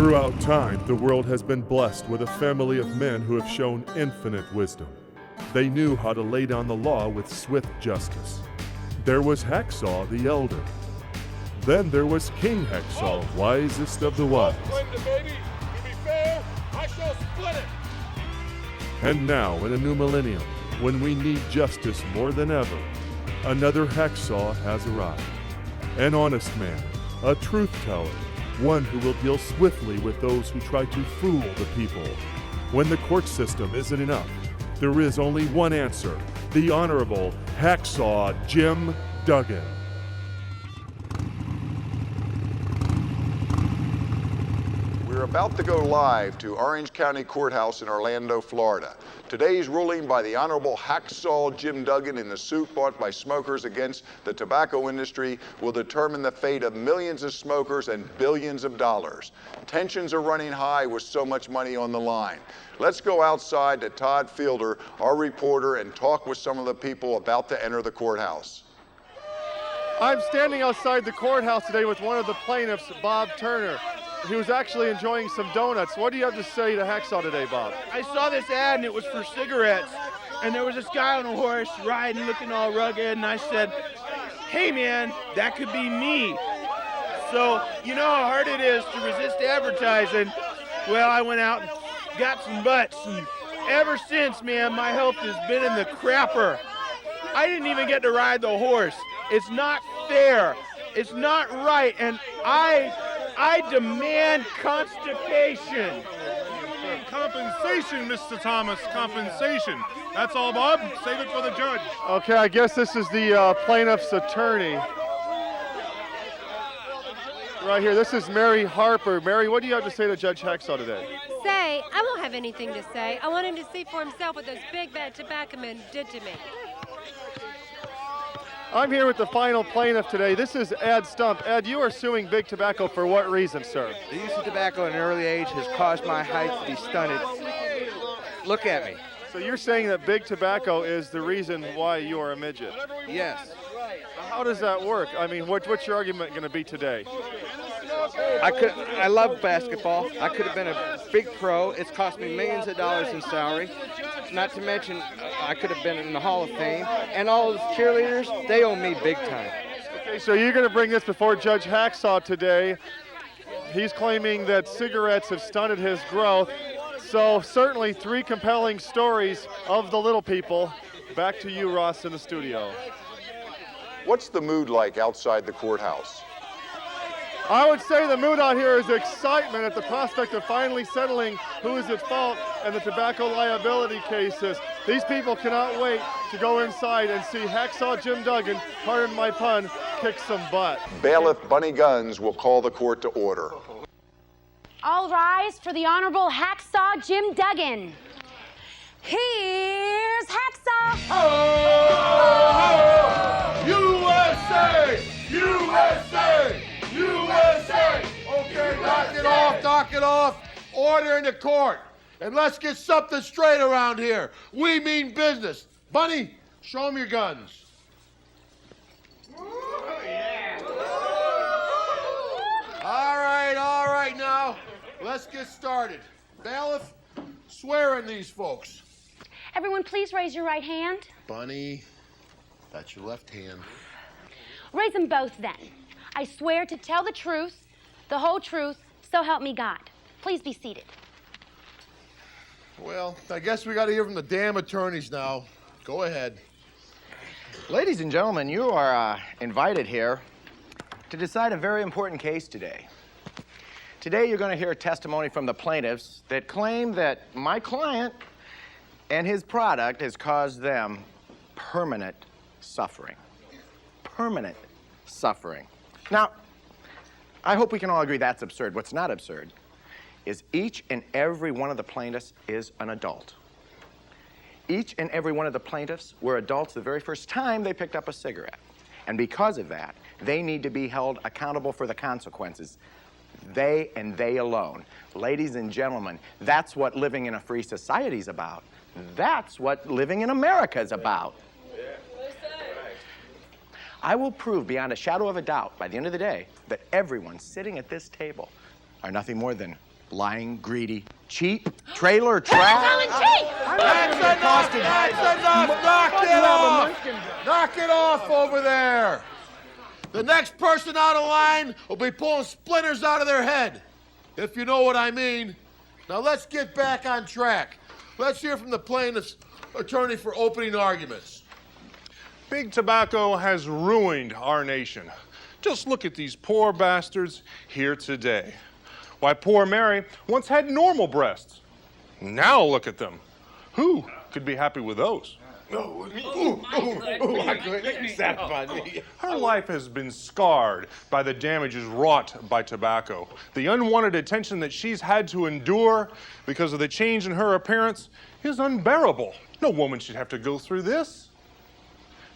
Throughout time, the world has been blessed with a family of men who have shown infinite wisdom. They knew how to lay down the law with swift justice. There was Hacksaw the elder. Then there was King Hacksaw, wisest of the wise. And now, in a new millennium, when we need justice more than ever, another Hacksaw has arrived. An honest man, a truth teller, one who will deal swiftly with those who try to fool the people. When the court system isn't enough, there is only one answer: the Honorable Hacksaw Jim Duggan. We're about to go live to Orange County Courthouse in Orlando, Florida. Today's ruling by the Honorable Hacksaw Jim Duggan in the suit brought by smokers against the tobacco industry will determine the fate of millions of smokers and billions of dollars. Tensions are running high with so much money on the line. Let's go outside to Todd Fielder, our reporter, and talk with some of the people about to enter the courthouse. I'm standing outside the courthouse today with one of the plaintiffs, Bob Turner. He was actually enjoying some donuts. What do you have to say to Hacksaw today, Bob? I saw this ad and it was for cigarettes. And there was this guy on a horse riding, looking all rugged, and I said, hey man, that could be me. So, you know how hard it is to resist advertising. Well, I went out and got some butts, and ever since, man, my health has been in the crapper. I didn't even get to ride the horse. It's not fair. It's not right, and I demand constipation. Compensation, Mr. Thomas, compensation. That's all, Bob. Save it for the judge. Okay, I guess this is the plaintiff's attorney. Right here, this is Mary Harper. Mary, what do you have to say to Judge Hacksaw today? I won't have anything to say. I want him to see for himself what those big bad tobacco men did to me. I'm here with the final plaintiff today. This is Ed Stump. Ed, you are suing Big Tobacco for what reason, sir? The use of tobacco at an early age has caused my height to be stunted. Look at me. So you're saying that Big Tobacco is the reason why you are a midget? Yes. How does that work? I mean, what's your argument going to be today? I love basketball. I could have been a big pro. It's cost me millions of dollars in salary. Not to mention, I could have been in the Hall of Fame. And all those cheerleaders, they owe me big time. Okay, so you're going to bring this before Judge Hacksaw today. He's claiming that cigarettes have stunted his growth. So certainly 3 compelling stories of the little people. Back to you, Ross, in the studio. What's the mood like outside the courthouse? I would say the mood out here is excitement at the prospect of finally settling who is at fault in the tobacco liability cases. These people cannot wait to go inside and see Hacksaw Jim Duggan, pardon my pun, kick some butt. Bailiff Bunny Guns will call the court to order. All rise for the Honorable Hacksaw Jim Duggan. Here's Hacksaw. Oh! USA! USA! USA! Okay, knock it off. Order in the court. And let's get something straight around here. We mean business. Bunny, show them your guns. Oh, yeah. All right, now, let's get started. Bailiff, swear in these folks. Everyone, please raise your right hand. Bunny, that's your left hand. Raise them both then. I swear to tell the truth, the whole truth, so help me God. Please be seated. Well, I guess we got to hear from the damn attorneys now. Go ahead. Ladies and gentlemen, you are invited here to decide a very important case today. Today, you're going to hear testimony from the plaintiffs that claim that my client and his product has caused them permanent suffering. Permanent suffering. Now, I hope we can all agree that's absurd. What's not absurd is each and every one of the plaintiffs is an adult. Each and every one of the plaintiffs were adults the very first time they picked up a cigarette. And because of that, they need to be held accountable for the consequences. They and they alone. Ladies and gentlemen, that's what living in a free society is about. That's what living in America is about. I will prove beyond a shadow of a doubt by the end of the day that everyone sitting at this table are nothing more than lying, greedy, cheap, trailer trash. That's enough! That's enough! Knock it off! Knock it off over there! The next person out of line will be pulling splinters out of their head, if you know what I mean. Now let's get back on track. Let's hear from the plaintiff's attorney for opening arguments. Big tobacco has ruined our nation. Just look at these poor bastards here today. Why, poor Mary once had normal breasts. Now look at them. Who could be happy with those? Her life has been scarred by the damages wrought by tobacco. The unwanted attention that she's had to endure because of the change in her appearance is unbearable. No woman should have to go through this.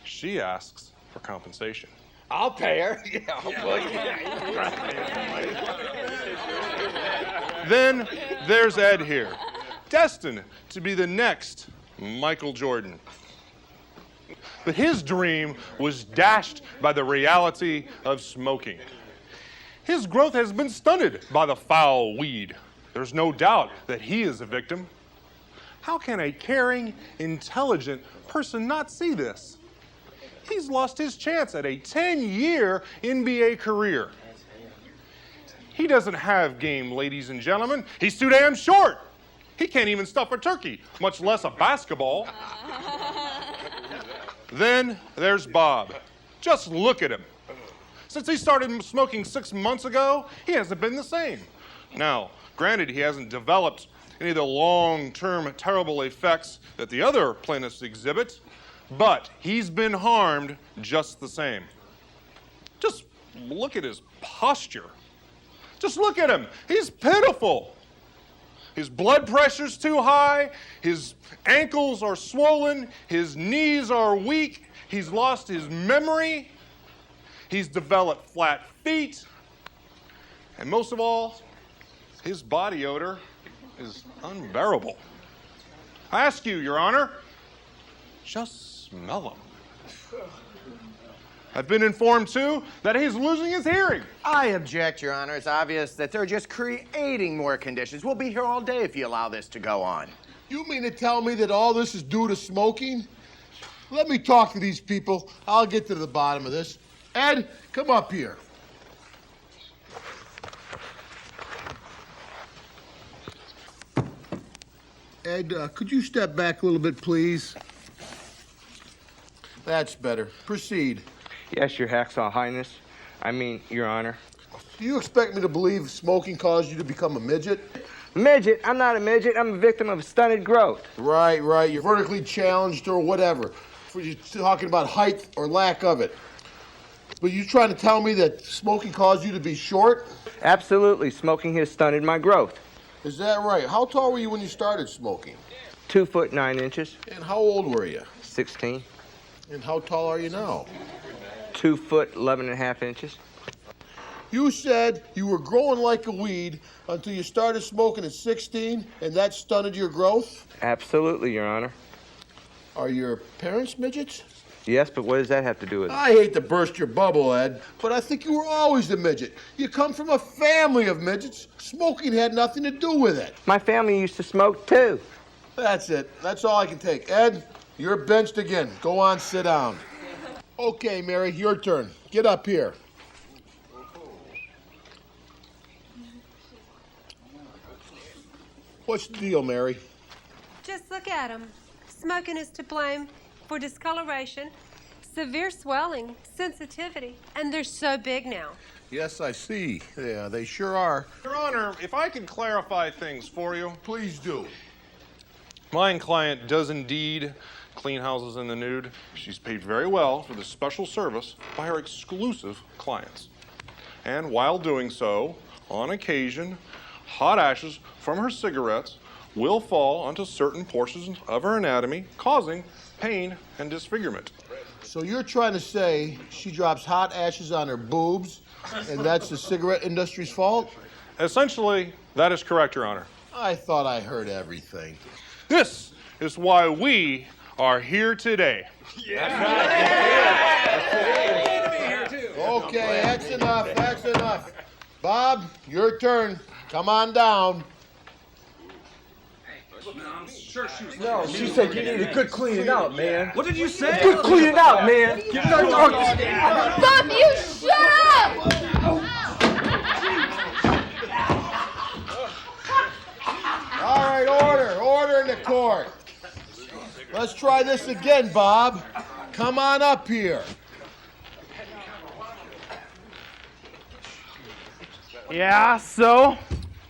She asks for compensation. I'll pay her. Then there's Ed here, destined to be the next Michael Jordan. But his dream was dashed by the reality of smoking. His growth has been stunted by the foul weed. There's no doubt that he is a victim. How can a caring, intelligent person not see this? He's lost his chance at a 10-year NBA career. He doesn't have game, ladies and gentlemen. He's too damn short. He can't even stuff a turkey, much less a basketball. Then there's Bob. Just look at him. Since he started smoking 6 months ago, he hasn't been the same. Now, granted, he hasn't developed any of the long-term terrible effects that the other plaintiffs exhibit, but he's been harmed just the same. Just look at his posture. Just look at him. He's pitiful. His blood pressure's too high. His ankles are swollen. His knees are weak. He's lost his memory. He's developed flat feet. And most of all, his body odor is unbearable. I ask you, Your Honor, just smell him. I've been informed, too, that he's losing his hearing. I object, Your Honor. It's obvious that they're just creating more conditions. We'll be here all day if you allow this to go on. You mean to tell me that all this is due to smoking? Let me talk to these people. I'll get to the bottom of this. Ed, come up here. Ed, could you step back a little bit, please? That's better. Proceed. Yes, Your Hacksaw Highness. Your Honor. Do you expect me to believe smoking caused you to become a midget? Midget? I'm not a midget. I'm a victim of stunted growth. Right. You're vertically challenged or whatever. You're talking about height or lack of it. But you trying to tell me that smoking caused you to be short? Absolutely. Smoking has stunted my growth. Is that right? How tall were you when you started smoking? 2'9". And how old were you? 16. And how tall are you now? 2'11.5". You said you were growing like a weed until you started smoking at 16, and that stunted your growth? Absolutely, Your Honor. Are your parents midgets? Yes, but what does that have to do with it? I hate to burst your bubble, Ed, but I think you were always a midget. You come from a family of midgets. Smoking had nothing to do with it. My family used to smoke, too. That's it. That's all I can take. Ed, you're benched again. Go on, sit down. Okay, Mary, your turn. Get up here. What's the deal, Mary? Just look at them. Smoking is to blame for discoloration, severe swelling, sensitivity, and they're so big now. Yes, I see. Yeah, they sure are. Your Honor, if I can clarify things for you. Please do. My client does indeed clean houses in the nude. She's paid very well for this special service by her exclusive clients. And while doing so, on occasion, hot ashes from her cigarettes will fall onto certain portions of her anatomy, causing pain and disfigurement. So you're trying to say she drops hot ashes on her boobs, and that's the cigarette industry's fault? Essentially, that is correct, Your Honor. I thought I heard everything. This is why we are here today. Okay, that's enough. Bob, your turn. Come on down. No, she said you need a good cleaning out, man. What did you say? Good cleaning out, man. Bob, you shut up! All right, order in the court. Let's try this again, Bob. Come on up here. Yeah, so?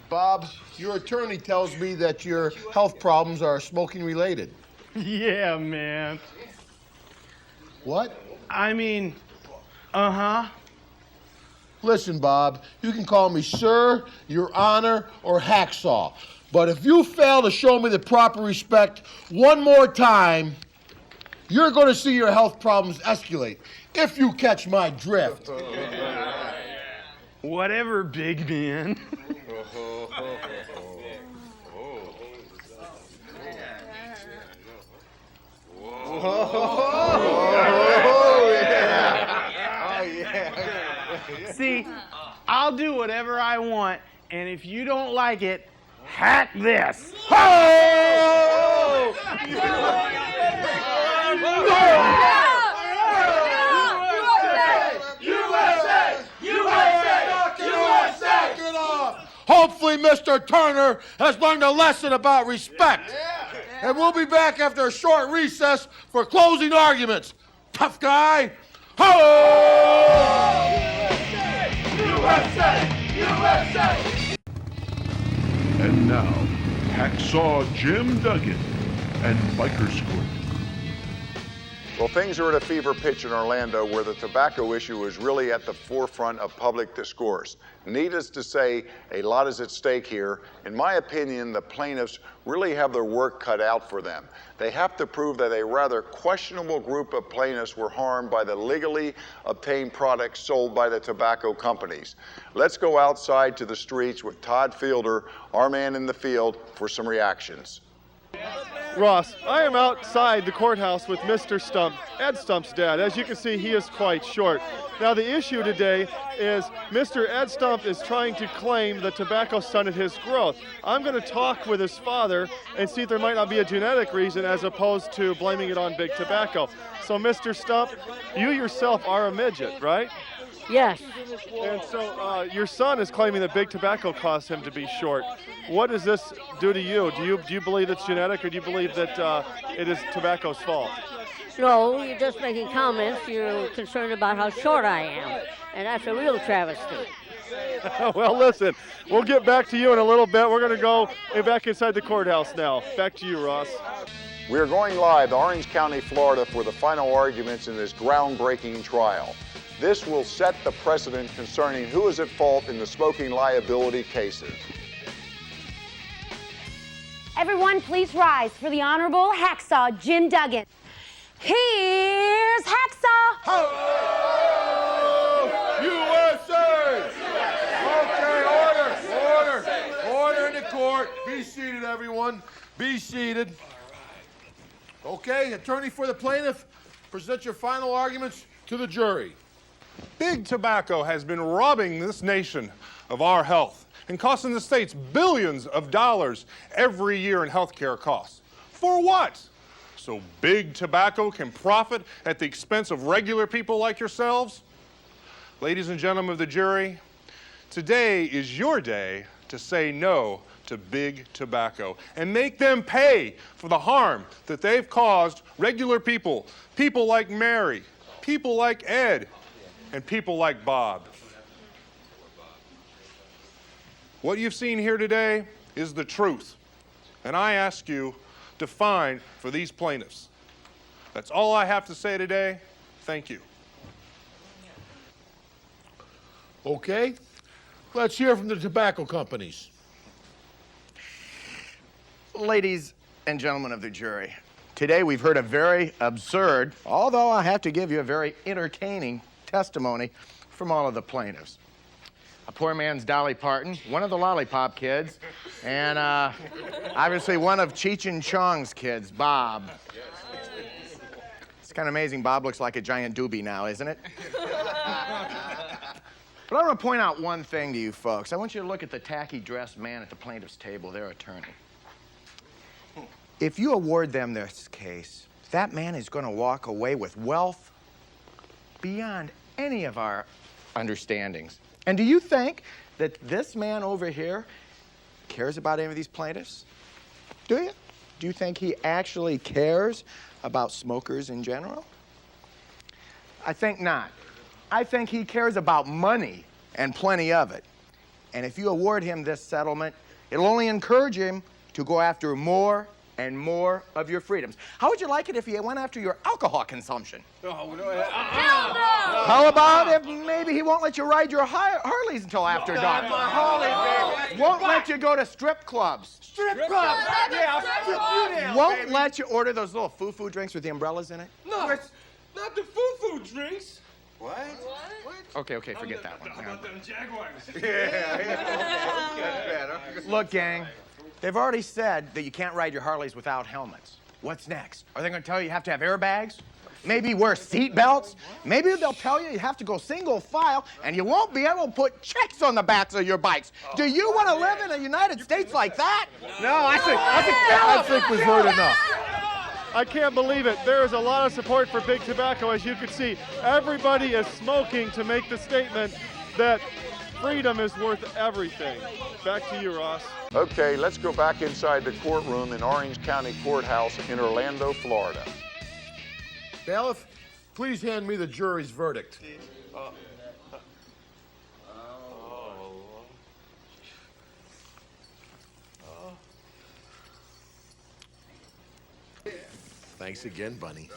Bob, your attorney tells me that your health problems are smoking related. Yeah, man. What? I mean, uh-huh. Listen, Bob, you can call me Sir, Your Honor, or Hacksaw. But if you fail to show me the proper respect one more time, you're going to see your health problems escalate, if you catch my drift. Whatever, big man. See, I'll do whatever I want, and if you don't like it, hack this. Hopefully, Mr. Turner has learned a lesson about respect. And we'll be back after a short recess for closing arguments. Tough guy. Ho! USA! USA! And now, Hacksaw Jim Duggan and Biker Squad. Well, things are at a fever pitch in Orlando where the tobacco issue is really at the forefront of public discourse. Needless to say, a lot is at stake here. In my opinion, the plaintiffs really have their work cut out for them. They have to prove that a rather questionable group of plaintiffs were harmed by the legally obtained products sold by the tobacco companies. Let's go outside to the streets with Todd Fielder, our man in the field, for some reactions. Ross, I am outside the courthouse with Mr. Stump, Ed Stump's dad. As you can see, he is quite short. Now, the issue today is Mr. Ed Stump is trying to claim that tobacco stunted his growth. I'm going to talk with his father and see if there might not be a genetic reason as opposed to blaming it on big tobacco. So, Mr. Stump, you yourself are a midget, right? Yes. And so your son is claiming that big tobacco caused him to be short. What does this do to you? Do you believe it's genetic, or do you believe that it is tobacco's fault? No, you're just making comments. You're concerned about how short I am, and that's a real travesty. Well, listen, we'll get back to you in a little bit. We're going to go back inside the courthouse now. Back to you, Ross. We are going live to Orange County, Florida for the final arguments in this groundbreaking trial. This will set the precedent concerning who is at fault in the smoking liability cases. Everyone, please rise for the Honorable Hacksaw Jim Duggan. Here's Hacksaw. USA! Okay, order in the court. Be seated, everyone. Be seated. Okay, attorney for the plaintiff, present your final arguments to the jury. Big tobacco has been robbing this nation of our health and costing the states billions of dollars every year in health care costs. For what? So big tobacco can profit at the expense of regular people like yourselves? Ladies and gentlemen of the jury, today is your day to say no to big tobacco and make them pay for the harm that they've caused regular people, people like Mary, people like Ed, and people like Bob. What you've seen here today is the truth, and I ask you to find for these plaintiffs. That's all I have to say today. Thank you. Okay, let's hear from the tobacco companies. Ladies and gentlemen of the jury, today we've heard a very absurd, although I have to give you a very entertaining testimony from all of the plaintiffs. A poor man's Dolly Parton, one of the Lollipop kids, and obviously one of Cheech and Chong's kids, Bob. It's kind of amazing Bob looks like a giant doobie now, isn't it? But I want to point out one thing to you folks. I want you to look at the tacky-dressed man at the plaintiff's table, their attorney. If you award them this case, that man is going to walk away with wealth beyond any of our understandings. And do you think that this man over here cares about any of these plaintiffs? Do you? Do you think he actually cares about smokers in general? I think not. I think he cares about money, and plenty of it. And if you award him this settlement, it'll only encourage him to go after more and more of your freedoms. How would you like it if he went after your alcohol consumption? Hell no! How about if maybe he won't let you ride your Harleys until after dark? Won't let you go to strip clubs. Strip club! Yeah, I'll strip you down, Won't let you order those little foo-foo drinks with the umbrellas in it? No, it's not the foo-foo drinks. What? Okay, forget that one. How about them Jaguars? Look, gang, they've already said that you can't ride your Harleys without helmets. What's next? Are they going to tell you you have to have airbags? Maybe wear seat belts? Maybe they'll tell you you have to go single file and you won't be able to put checks on the backs of your bikes. Do you want to live in the United States like that? No, I think we've heard enough. I can't believe it. There is a lot of support for big tobacco, as you can see. Everybody is smoking to make the statement that freedom is worth everything. Back to you, Ross. Okay, let's go back inside the courtroom in Orange County Courthouse in Orlando, Florida. Bailiff, please hand me the jury's verdict. Thanks again, Bunny.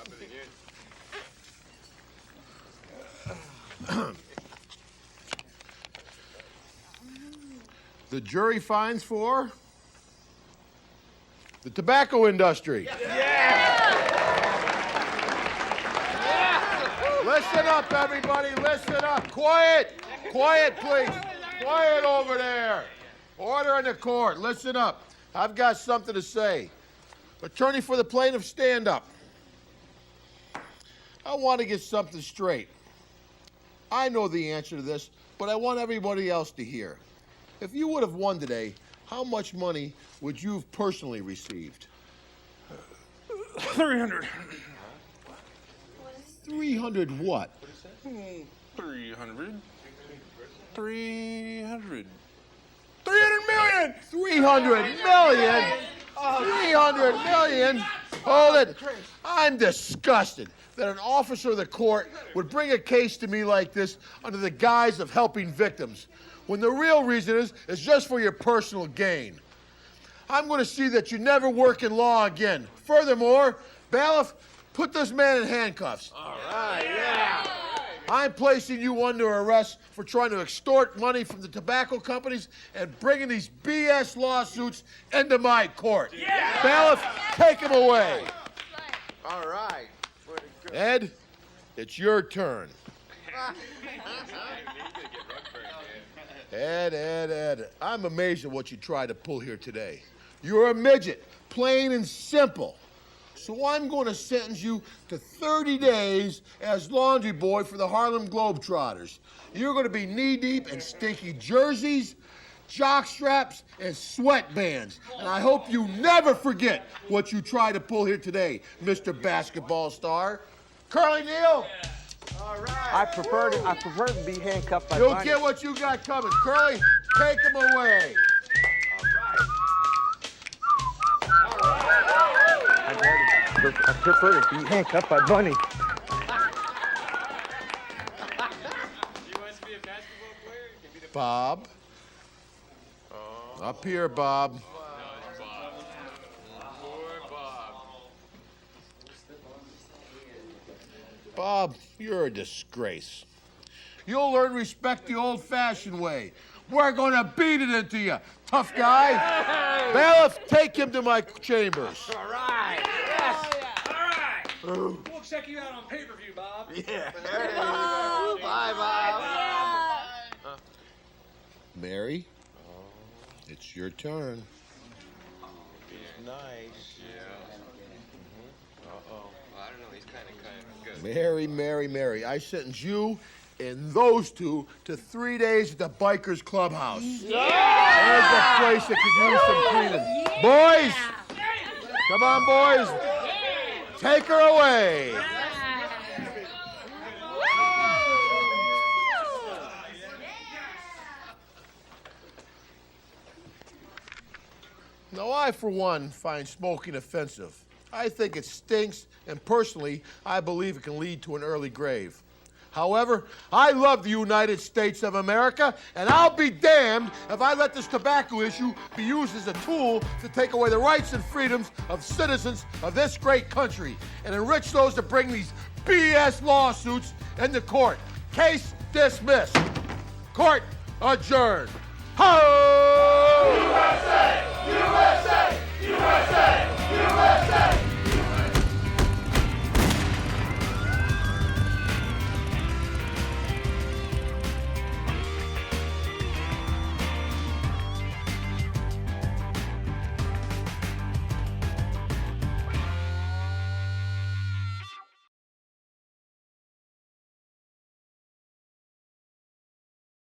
The jury finds for the tobacco industry. Listen up, everybody, listen up. Quiet, please. Quiet over there. Order in the court, listen up. I've got something to say. Attorney for the plaintiff, stand up. I want to get something straight. I know the answer to this, but I want everybody else to hear. If you would have won today, how much money would you have personally received? 300. 300 what? 300. 300. 300 million! 300 million? 300 million? Hold it. I'm disgusted that an officer of the court would bring a case to me like this under the guise of helping victims, when the real reason is just for your personal gain. I'm going to see that you never work in law again. Furthermore, bailiff, put this man in handcuffs. All right, yeah. I'm placing you under arrest for trying to extort money from the tobacco companies and bringing these BS lawsuits into my court. Yeah. Bailiff, take him away. All right. Ed, it's your turn. Ed, I'm amazed at what you tried to pull here today. You're a midget, plain and simple. So I'm going to sentence you to 30 days as laundry boy for the Harlem Globetrotters. You're going to be knee-deep in stinky jerseys, jock straps, and sweatbands. And I hope you never forget what you tried to pull here today, Mr. Basketball Star. Curly Neal. All right. I prefer to be handcuffed by You'll get what you got coming. Curly, take him away. I prefer to be handcuffed by Bunny. You want to be a basketball player? Bob. Up here, Bob. Bob, you're a disgrace. You'll learn respect the old-fashioned way. We're gonna beat it into you, tough guy. Bailiff, take him to my chambers. All right. Yes. All right. We'll check you out on pay-per-view, Bob. Yeah. Bye, Bob. Mary, it's your turn. Nice. I don't know. He's kind of good. Mary, I sentence you and those two to 3 days at the Bikers Clubhouse. There's a place that could use some cleaning. Boys! Come on, boys. Take her away. Now, I, for one, find smoking offensive. I think it stinks, and personally, I believe it can lead to an early grave. However, I love the United States of America, and I'll be damned if I let this tobacco issue be used as a tool to take away the rights and freedoms of citizens of this great country and enrich those that bring these BS lawsuits into court. Case dismissed. Court adjourned. Ho! USA! USA!